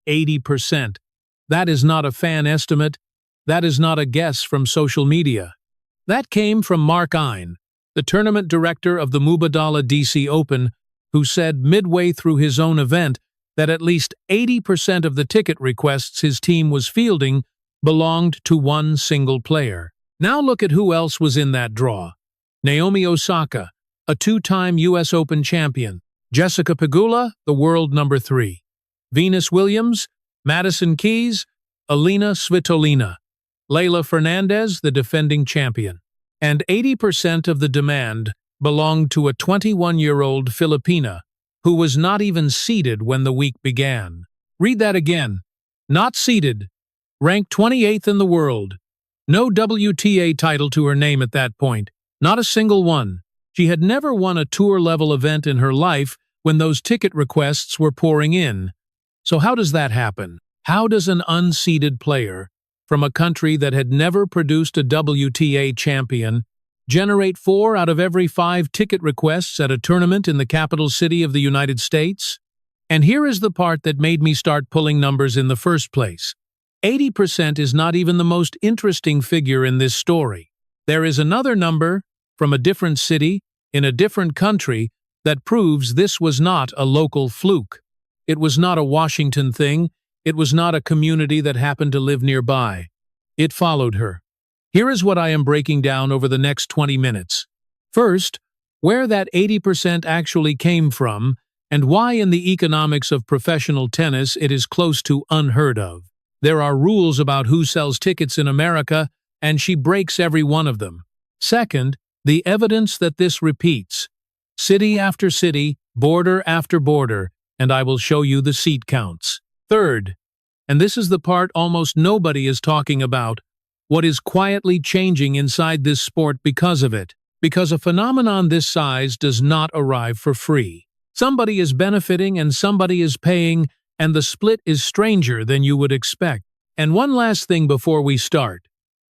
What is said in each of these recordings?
80%. That is not a fan estimate. That is not a guess from social media. That came from Mark Eala, the tournament director of the Mubadala DC Open, who said midway through his own event that at least 80% of the ticket requests his team was fielding belonged to one single player. Now look at who else was in that draw. Naomi Osaka, a two-time US Open champion. Jessica Pegula, the world number 3. Venus Williams, Madison Keys, Alina Svitolina. Leylah Fernandez, the defending champion. And 80% of the demand belonged to a 21-year-old Filipina who was not even seeded when the week began. Read that again. Not seeded. Ranked 28th in the world. No WTA title to her name at that point. Not a single one. She had never won a tour-level event in her life when those ticket requests were pouring in. So how does that happen? How does an unseeded player from a country that had never produced a WTA champion generate 4 out of every 5 ticket requests at a tournament in the capital city of the United States? And here is the part that made me start pulling numbers in the first place. 80% is not even the most interesting figure in this story. There is another number from a different city in a different country that proves this was not a local fluke. It was not a Washington thing. It was not a community that happened to live nearby. It followed her. Here is what I am breaking down over the next 20 minutes. First, where that 80% actually came from, and why in the economics of professional tennis it is close to unheard of. There are rules about who sells tickets in America, and she breaks every one of them. Second, the evidence that this repeats. City after city, border after border, and I will show you the seat counts. Third, and this is the part almost nobody is talking about, what is quietly changing inside this sport because of it. Because a phenomenon this size does not arrive for free. Somebody is benefiting and somebody is paying, and the split is stranger than you would expect. And one last thing before we start,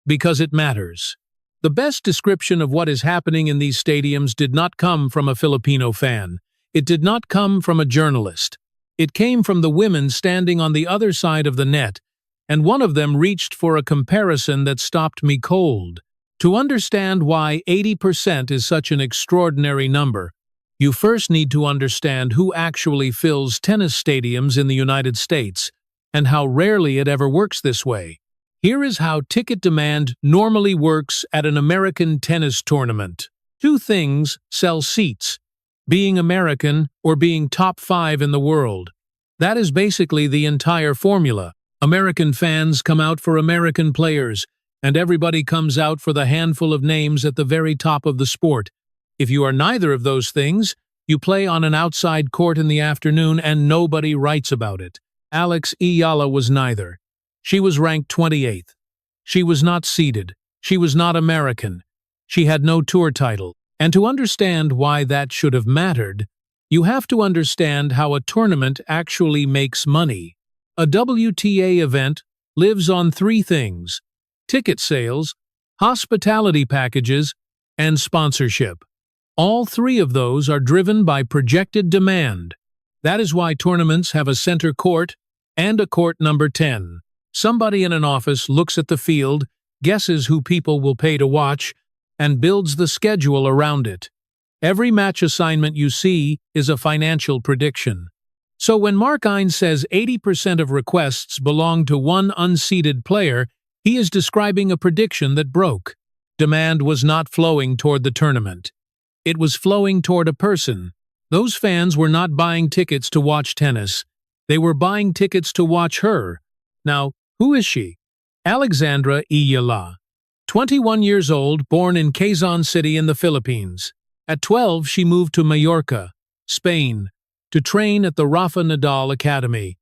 because it matters. The best description of what is happening in these stadiums did not come from a Filipino fan. It did not come from a journalist. It came from the women standing on the other side of the net, and one of them reached for a comparison that stopped me cold. To understand why 80% is such an extraordinary number, you first need to understand who actually fills tennis stadiums in the United States, and how rarely it ever works this way. Here is how ticket demand normally works at an American tennis tournament. 2 things sell seats: being American or being top 5 in the world. That is basically the entire formula. American fans come out for American players, and everybody comes out for the handful of names at the very top of the sport. If you are neither of those things, you play on an outside court in the afternoon and nobody writes about it. Alex Eala was neither. She was ranked 28th. She was not seeded. She was not American. She had no tour title. And to understand why that should have mattered, you have to understand how a tournament actually makes money. A WTA event lives on 3 things: ticket sales, hospitality packages, and sponsorship. All 3 of those are driven by projected demand. That is why tournaments have a center court and a court number 10. Somebody in an office looks at the field, guesses who people will pay to watch, and builds the schedule around it. Every match assignment you see is a financial prediction. So when Mark Eala says 80% of requests belong to one unseeded player, he is describing a prediction that broke. Demand was not flowing toward the tournament. It was flowing toward a person. Those fans were not buying tickets to watch tennis. They were buying tickets to watch her. Now, who is she? Alex Eala. 21 years old, born in Quezon City in the Philippines. At 12, she moved to Mallorca, Spain, to train at the Rafa Nadal Academy,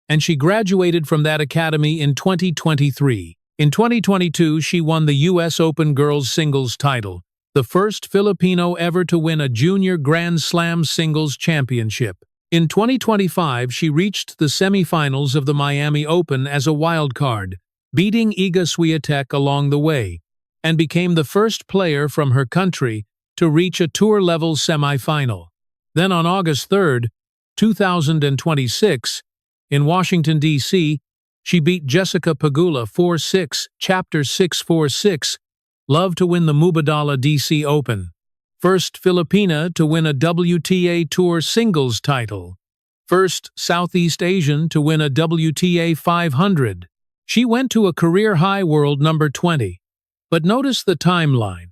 and she graduated from that academy in 2023. In 2022, she won the US Open girls singles title, the first Filipino ever to win a junior Grand Slam singles championship. In 2025, she reached the semifinals of the Miami Open as a wild card, beating Iga Swiatek along the way, and became the first player from her country to reach a tour-level semifinal. Then on August 3, 2026, In Washington, D.C., she beat Jessica Pegula 4-6, Chapter 646, love to win the Mubadala DC Open. First Filipina to win a WTA Tour singles title. First Southeast Asian to win a WTA 500. She went to a career-high world number 20. But notice the timeline.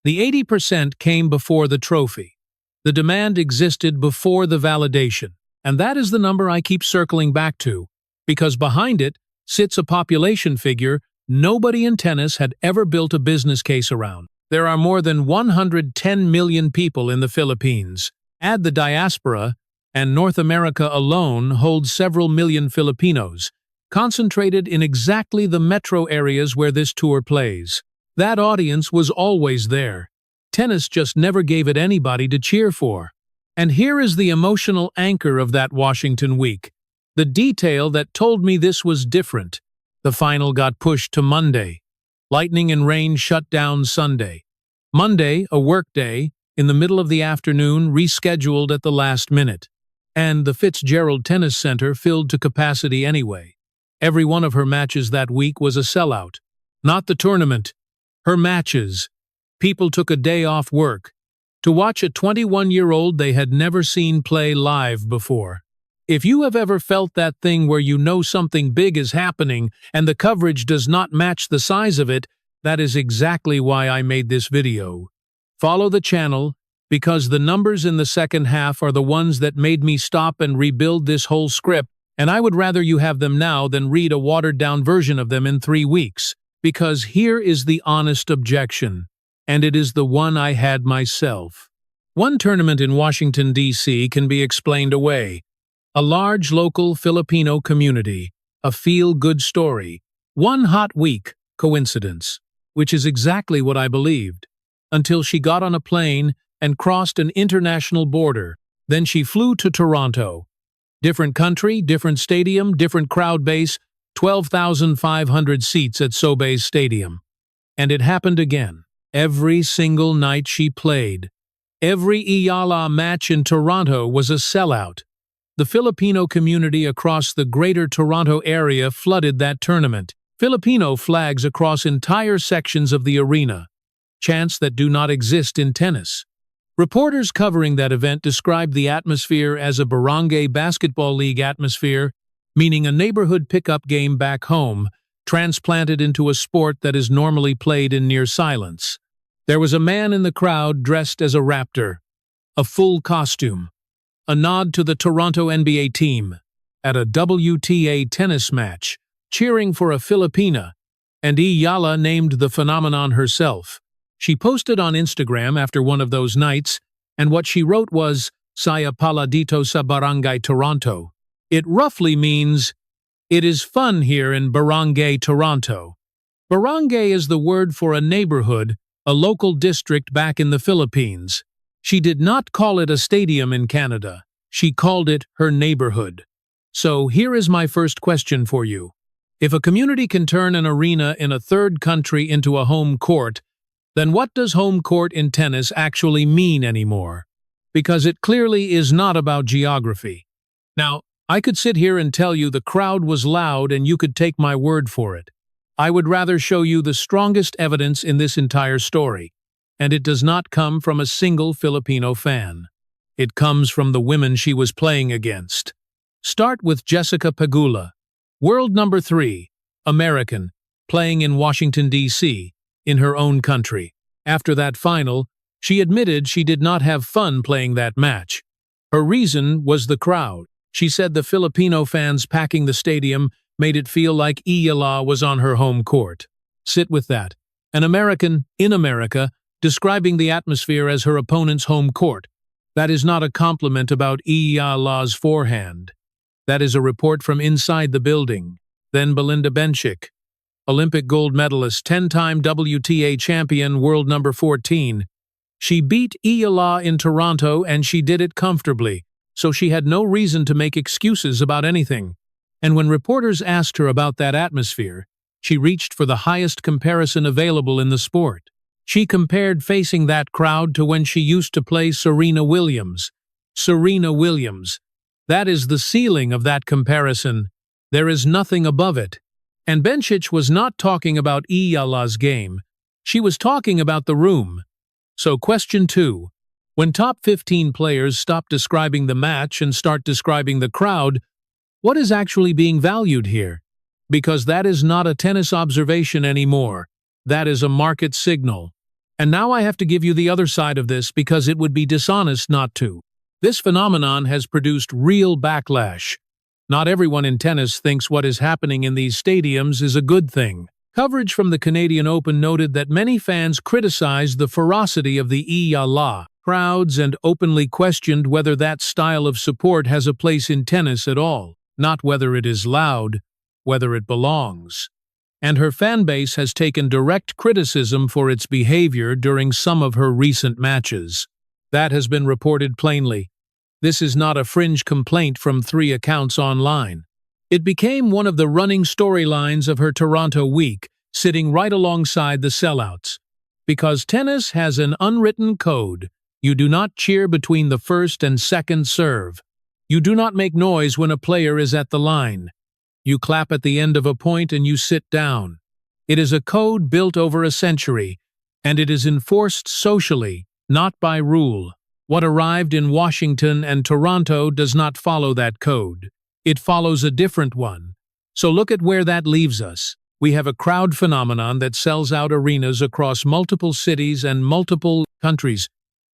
The 80% came before the trophy. The demand existed before the validation. And that is the number I keep circling back to, because behind it sits a population figure nobody in tennis had ever built a business case around. There are more than 110 million people in the Philippines. Add the diaspora, and North America alone holds several million Filipinos, concentrated in exactly the metro areas where this tour plays. That audience was always there. Tennis just never gave it anybody to cheer for. And here is the emotional anchor of that Washington week. The detail that told me this was different. The final got pushed to Monday. Lightning and rain shut down Sunday. Monday, a work day, in the middle of the afternoon, rescheduled at the last minute. And the Fitzgerald Tennis Center filled to capacity anyway. Every one of her matches that week was a sellout. Not the tournament. Her matches. People took a day off work to watch a 21-year-old they had never seen play live before. If you have ever felt that thing where you know something big is happening and the coverage does not match the size of it, that is exactly why I made this video. Follow the channel, because the numbers in the second half are the ones that made me stop and rebuild this whole script, and I would rather you have them now than read a watered-down version of them in 3 weeks, because here is the honest objection, and it is the one I had myself. One tournament in Washington, D.C. can be explained away. A large local Filipino community, a feel-good story, one hot week, coincidence, which is exactly what I believed, until she got on a plane and crossed an international border. Then she flew to Toronto. Different country, different stadium, different crowd base, 12,500 seats at Sobeys Stadium. And it happened again. Every single night she played. Every Eala match in Toronto was a sellout. The Filipino community across the greater Toronto area flooded that tournament. Filipino flags across entire sections of the arena. Chants that do not exist in tennis. Reporters covering that event described the atmosphere as a barangay basketball league atmosphere, meaning a neighborhood pickup game back home, transplanted into a sport that is normally played in near silence. There was a man in the crowd dressed as a raptor, a full costume, a nod to the Toronto NBA team, at a WTA tennis match, cheering for a Filipina, and Eala named the phenomenon herself. She posted on Instagram after one of those nights, and what she wrote was, "Saya pala dito sa Barangay Toronto." It roughly means, "It is fun here in Barangay Toronto." Barangay is the word for a neighborhood, a local district back in the Philippines. She did not call it a stadium in Canada. She called it her neighborhood. So here is my first question for you. If a community can turn an arena in a third country into a home court, then what does home court in tennis actually mean anymore? Because it clearly is not about geography. Now, I could sit here and tell you the crowd was loud and you could take my word for it. I would rather show you the strongest evidence in this entire story, and it does not come from a single Filipino fan. It comes from the women she was playing against. Start with Jessica Pegula, world number 3, American, playing in Washington, D.C., in her own country. After that final, she admitted she did not have fun playing that match. Her reason was the crowd. She said the Filipino fans packing the stadium made it feel like Eala was on her home court. Sit with that. An American, in America, describing the atmosphere as her opponent's home court. That is not a compliment about Eala's forehand. That is a report from inside the building. Then Belinda Bencic, Olympic gold medalist, 10-time WTA champion, world number 14. She beat Eala in Toronto and she did it comfortably, so she had no reason to make excuses about anything. And when reporters asked her about that atmosphere, she reached for the highest comparison available in the sport. She compared facing that crowd to when she used to play Serena Williams. Serena Williams, That is the ceiling of that comparison. There is nothing above it. And Bencic was not talking about Eala's game. She was talking about the room. So question 2. When top 15 players stop describing the match and start describing the crowd, what is actually being valued here? Because that is not a tennis observation anymore. That is a market signal. And now I have to give you the other side of this because it would be dishonest not to. This phenomenon has produced real backlash. Not everyone in tennis thinks what is happening in these stadiums is a good thing. Coverage from the Canadian Open noted that many fans criticized the ferocity of the Eala crowds and openly questioned whether that style of support has a place in tennis at all, not whether it is loud, whether it belongs. And her fanbase has taken direct criticism for its behavior during some of her recent matches. That has been reported plainly. This is not a fringe complaint from 3 accounts online. It became one of the running storylines of her Toronto week, sitting right alongside the sellouts. Because tennis has an unwritten code. You do not cheer between the first and second serve. You do not make noise when a player is at the line. You clap at the end of a point and you sit down. It is a code built over a century, and it is enforced socially, not by rule. What arrived in Washington and Toronto does not follow that code. It follows a different one. So look at where that leaves us. We have a crowd phenomenon that sells out arenas across multiple cities and multiple countries.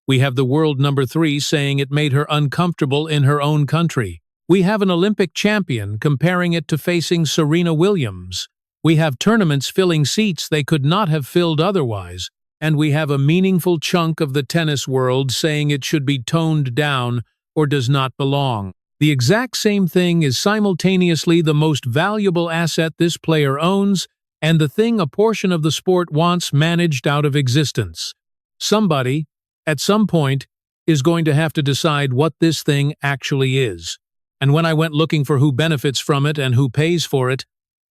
We have the world number 3 saying it made her uncomfortable in her own country. We have an Olympic champion comparing it to facing Serena Williams. We have tournaments filling seats they could not have filled otherwise. And we have a meaningful chunk of the tennis world saying it should be toned down or does not belong. The exact same thing is simultaneously the most valuable asset this player owns and the thing a portion of the sport wants managed out of existence. Somebody, at some point, is going to have to decide what this thing actually is. And when I went looking for who benefits from it and who pays for it,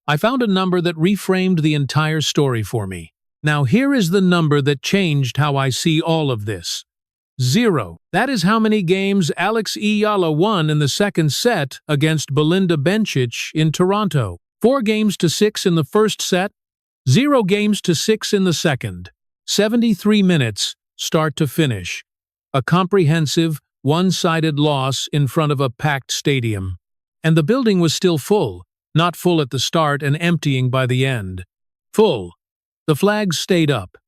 I found a number that reframed the entire story for me. Now here is the number that changed how I see all of this. 0. That is how many games Alex Eala won in the second set against Belinda Bencic in Toronto. 4-6 in the first set, 0-6 in the second. 73 minutes, start to finish. A comprehensive, one-sided loss in front of a packed stadium. And the building was still full, not full at the start and emptying by the end. Full. The flags stayed up.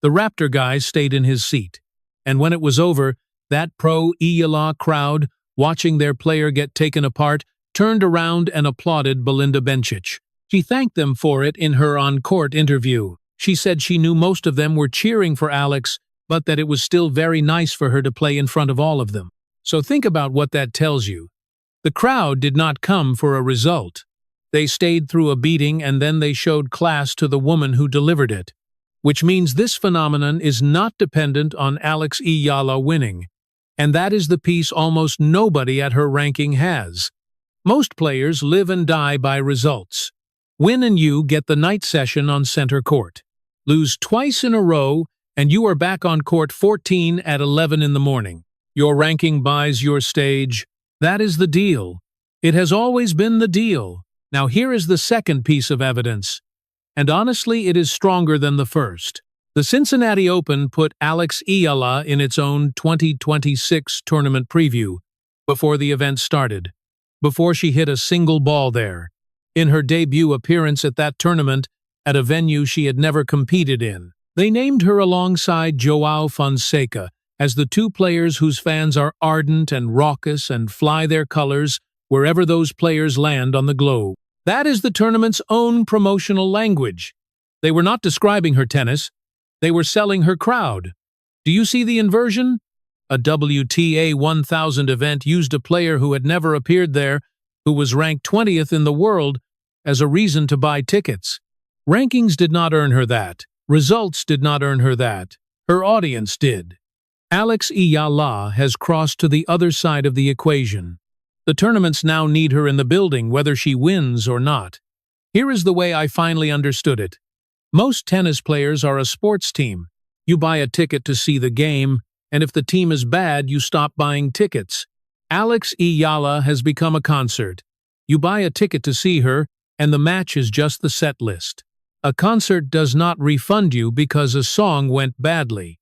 The Raptor guy stayed in his seat. And when it was over, that pro-Eala crowd, watching their player get taken apart, turned around and applauded Belinda Bencic. She thanked them for it in her on-court interview. She said she knew most of them were cheering for Alex, but that it was still very nice for her to play in front of all of them. So think about what that tells you. The crowd did not come for a result. They stayed through a beating and then they showed class to the woman who delivered it. Which means this phenomenon is not dependent on Alex Eala winning. And that is the piece almost nobody at her ranking has. Most players live and die by results. Win and you get the night session on center court. Lose twice in a row and you are back on court 14 at 11 in the morning. Your ranking buys your stage. That is the deal. It has always been the deal. Now here is the second piece of evidence. And honestly, it is stronger than the first. The Cincinnati Open put Alex Eala in its own 2026 tournament preview before the event started, before she hit a single ball there. In her debut appearance at that tournament, at a venue she had never competed in, they named her alongside João Fonseca as the 2 players whose fans are ardent and raucous and fly their colors wherever those players land on the globe. That is the tournament's own promotional language. They were not describing her tennis, they were selling her crowd. Do you see the inversion? A WTA 1000 event used a player who had never appeared there, who was ranked 20th in the world, as a reason to buy tickets. Rankings did not earn her that. Results did not earn her that. Her audience did. Alex Eala has crossed to the other side of the equation. The tournaments now need her in the building whether she wins or not. Here is the way I finally understood it. Most tennis players are a sports team. You buy a ticket to see the game, and if the team is bad, you stop buying tickets. Alex Eala has become a concert. You buy a ticket to see her, and the match is just the set list. A concert does not refund you because a song went badly.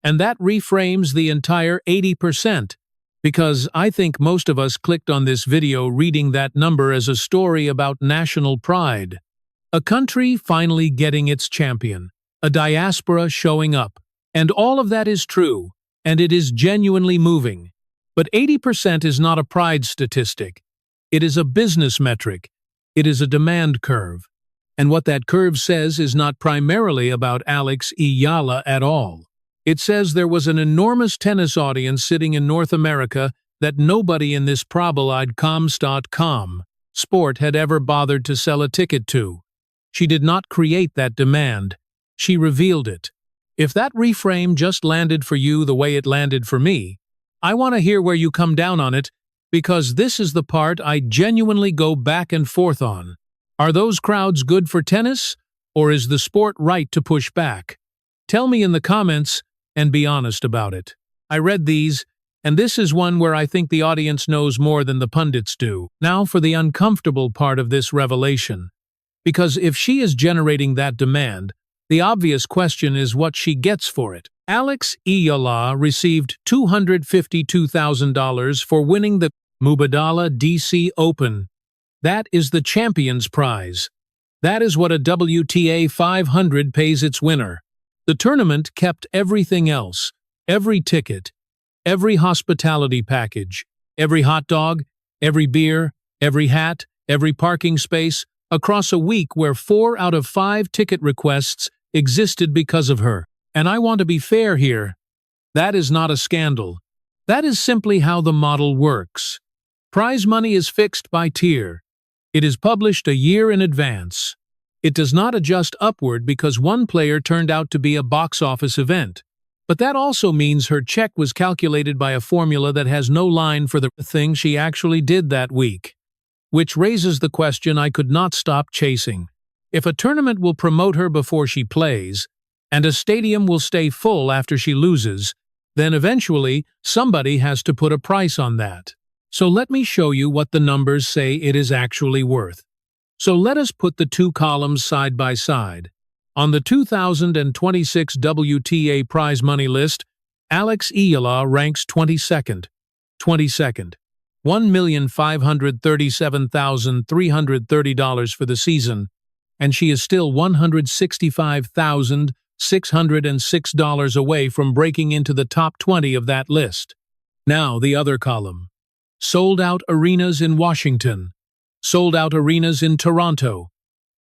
And that reframes the entire 80%. Because I think most of us clicked on this video reading that number as a story about national pride. A country finally getting its champion. A diaspora showing up. And all of that is true, and it is genuinely moving. But 80% is not a pride statistic. It is a business metric. It is a demand curve. And what that curve says is not primarily about Alex Eala at all. It says there was an enormous tennis audience sitting in North America that nobody in this probable comms.com sport had ever bothered to sell a ticket to. She did not create that demand. She revealed it. If that reframe just landed for you the way it landed for me, I want to hear where you come down on it, because this is the part I genuinely go back and forth on. Are those crowds good for tennis, or is the sport right to push back? Tell me in the comments, and be honest about it. I read these, and this is one where I think the audience knows more than the pundits do. Now for the uncomfortable part of this revelation. Because if she is generating that demand, the obvious question is what she gets for it. Alex Eala received $252,000 for winning the Mubadala DC Open. That is the champion's prize. That is what a WTA 500 pays its winner. The tournament kept everything else, every ticket, every hospitality package, every hot dog, every beer, every hat, every parking space, across a week where 4 out of 5 ticket requests existed because of her. And I want to be fair here. That is not a scandal. That is simply how the model works. Prize money is fixed by tier. It is published a year in advance. It does not adjust upward because one player turned out to be a box office event. But that also means her check was calculated by a formula that has no line for the thing she actually did that week. Which raises the question I could not stop chasing. If a tournament will promote her before she plays, and a stadium will stay full after she loses, then eventually somebody has to put a price on that. So let me show you what the numbers say it is actually worth. So let us put the two columns side by side. On the 2026 WTA prize money list, Alex Eala ranks 22nd. $1,537,330 for the season, and she is still $165,606 away from breaking into the top 20 of that list. Now the other column. Sold-out arenas in Washington. Sold-out arenas in Toronto.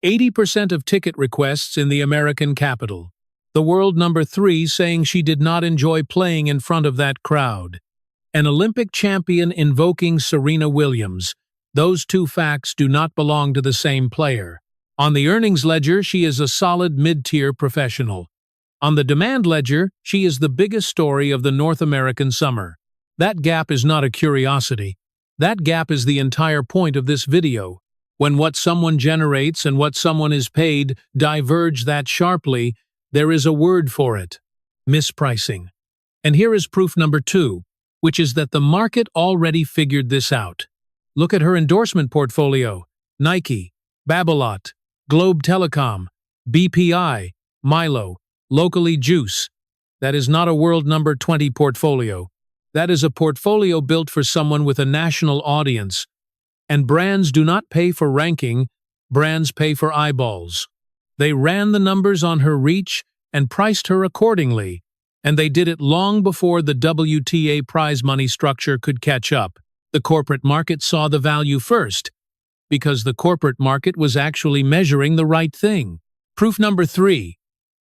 80% of ticket requests in the American capital. The world number 3 saying she did not enjoy playing in front of that crowd. An Olympic champion invoking Serena Williams. Those two facts do not belong to the same player. On the earnings ledger, she is a solid mid-tier professional. On the demand ledger, she is the biggest story of the North American summer. That gap is not a curiosity. That gap is the entire point of this video. When what someone generates and what someone is paid diverge that sharply, there is a word for it: mispricing. And here is proof number 2, which is that the market already figured this out. Look at her endorsement portfolio: Nike, Babolat, Globe Telecom, BPI, Milo, locally Juice. That is not a world number 20 portfolio. That is a portfolio built for someone with a national audience. And brands do not pay for ranking, brands pay for eyeballs. They ran the numbers on her reach and priced her accordingly, and they did it long before the WTA prize money structure could catch up. The corporate market saw the value first, because the corporate market was actually measuring the right thing. Proof number 3.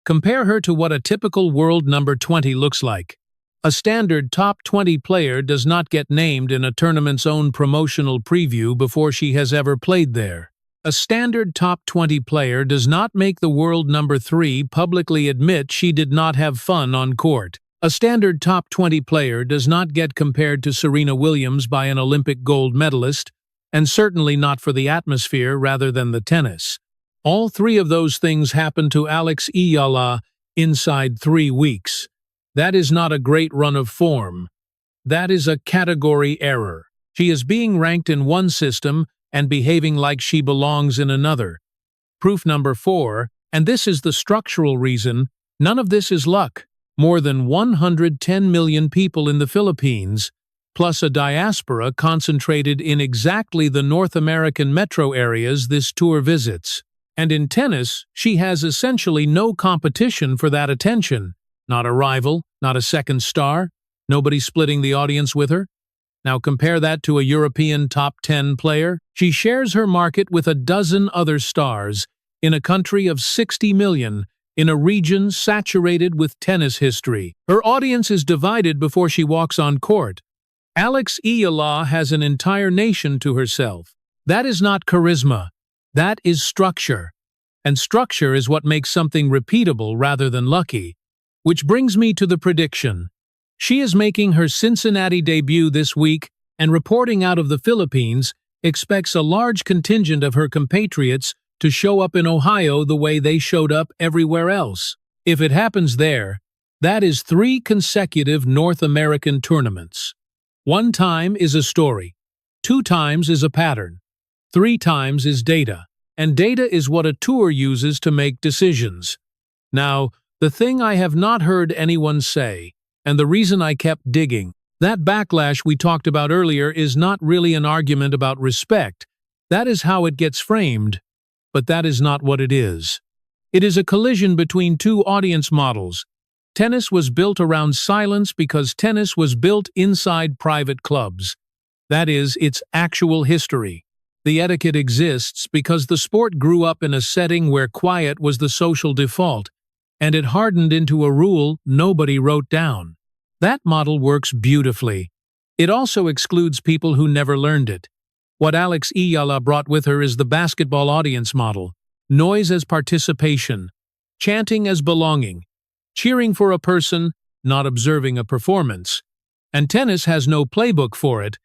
Compare her to what a typical world number 20 looks like. A standard top 20 player does not get named in a tournament's own promotional preview before she has ever played there. A standard top 20 player does not make the world number 3 publicly admit she did not have fun on court. A standard top 20 player does not get compared to Serena Williams by an Olympic gold medalist, and certainly not for the atmosphere rather than the tennis. All 3 of those things happened to Alex Eala inside 3 weeks. That is not a great run of form. That is a category error. She is being ranked in one system and behaving like she belongs in another. Proof number 4, and this is the structural reason, none of this is luck. More than 110 million people in the Philippines, plus a diaspora concentrated in exactly the North American metro areas this tour visits. And in tennis, she has essentially no competition for that attention. Not a rival, not a second star, nobody splitting the audience with her. Now compare that to a European top 10 player. She shares her market with a dozen other stars in a country of 60 million, in a region saturated with tennis history. Her audience is divided before she walks on court. Alex Eala has an entire nation to herself. That is not charisma. That is structure. And structure is what makes something repeatable rather than lucky. Which brings me to the prediction. She is making her Cincinnati debut this week, and reporting out of the Philippines expects a large contingent of her compatriots to show up in Ohio the way they showed up everywhere else. If it happens there, that is 3 consecutive North American tournaments. 1 time is a story, 2 times is a pattern, 3 times is data, and data is what a tour uses to make decisions. Now, the thing I have not heard anyone say, and the reason I kept digging, that backlash we talked about earlier is not really an argument about respect. That is how it gets framed, but that is not what it is. It is a collision between 2 audience models. Tennis was built around silence because tennis was built inside private clubs. That is, its actual history. The etiquette exists because the sport grew up in a setting where quiet was the social default, and it hardened into a rule nobody wrote down. That model works beautifully. It also excludes people who never learned it. What Alex Eala brought with her is the basketball audience model. Noise as participation, chanting as belonging, cheering for a person, not observing a performance. And tennis has no playbook for it,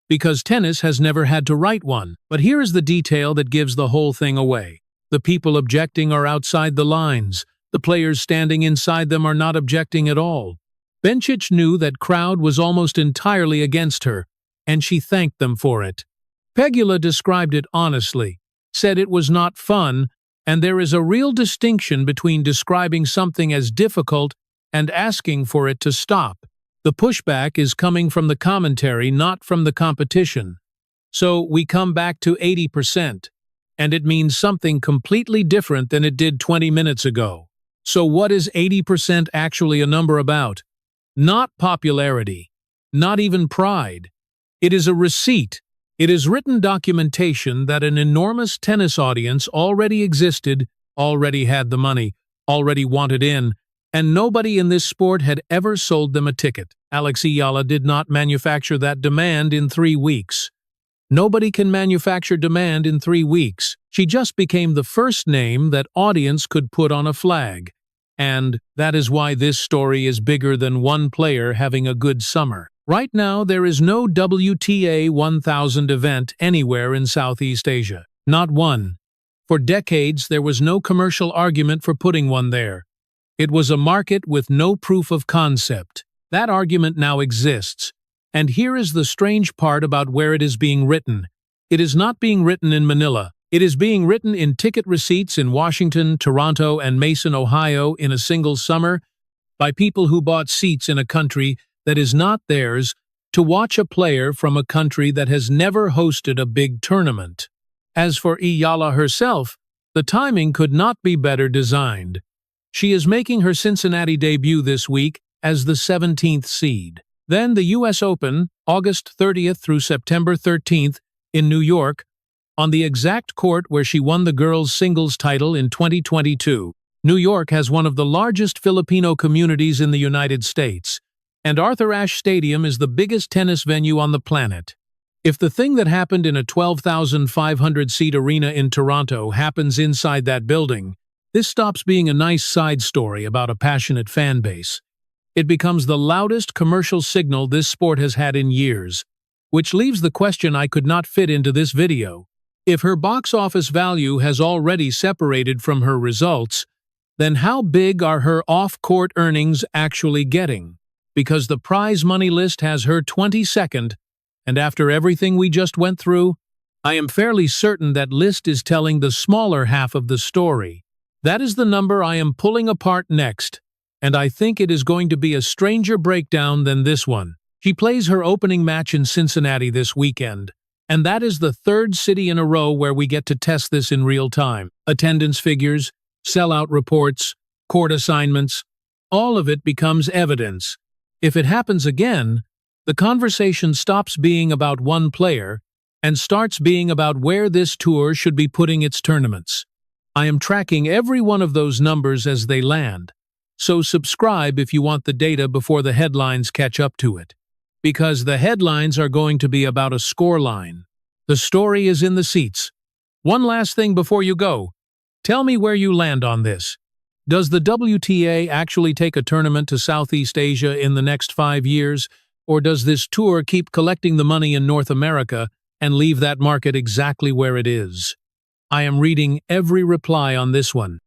because tennis has never had to write one. But here is the detail that gives the whole thing away. The people objecting are outside the lines. The players standing inside them are not objecting at all. Bencic knew that crowd was almost entirely against her, and she thanked them for it. Pegula described it honestly, said it was not fun, and there is a real distinction between describing something as difficult and asking for it to stop. The pushback is coming from the commentary, not from the competition. So we come back to 80%, and it means something completely different than it did 20 minutes ago. So what is 80% actually a number about? Not popularity, not even pride. It is a receipt. It is written documentation that an enormous tennis audience already existed, already had the money, already wanted in, and nobody in this sport had ever sold them a ticket. Alex Eala did not manufacture that demand in 3 weeks. Nobody can manufacture demand in 3 weeks. She just became the first name that audience could put on a flag. And that is why this story is bigger than one player having a good summer. Right now, there is no WTA 1000 event anywhere in Southeast Asia. Not one. For decades, there was no commercial argument for putting one there. It was a market with no proof of concept. That argument now exists. And here is the strange part about where it is being written. It is not being written in Manila. It is being written in ticket receipts in Washington, Toronto, and Mason, Ohio in a single summer by people who bought seats in a country that is not theirs to watch a player from a country that has never hosted a big tournament. As for Eala herself, the timing could not be better designed. She is making her Cincinnati debut this week as the 17th seed. Then the US Open, August 30th through September 13th in New York, on the exact court where she won the girls' singles title in 2022. New York has one of the largest Filipino communities in the United States, and Arthur Ashe Stadium is the biggest tennis venue on the planet. If the thing that happened in a 12,500-seat arena in Toronto happens inside that building, this stops being a nice side story about a passionate fan base. It becomes the loudest commercial signal this sport has had in years, which leaves the question I could not fit into this video. If her box office value has already separated from her results, then how big are her off-court earnings actually getting? Because the prize money list has her 22nd And after everything we just went through, I am fairly certain that list is telling the smaller half of the story. That is the number I am pulling apart next, and I think it is going to be a stranger breakdown than this one. She plays her opening match in Cincinnati this weekend, and that is the third city in a row where we get to test this in real time. Attendance figures, sellout reports, court assignments, all of it becomes evidence. If it happens again, the conversation stops being about one player and starts being about where this tour should be putting its tournaments. I am tracking every one of those numbers as they land, so subscribe if you want the data before the headlines catch up to it. Because the headlines are going to be about a scoreline. The story is in the seats. One last thing before you go. Tell me where you land on this. Does the WTA actually take a tournament to Southeast Asia in the next 5 years, or does this tour keep collecting the money in North America and leave that market exactly where it is? I am reading every reply on this one.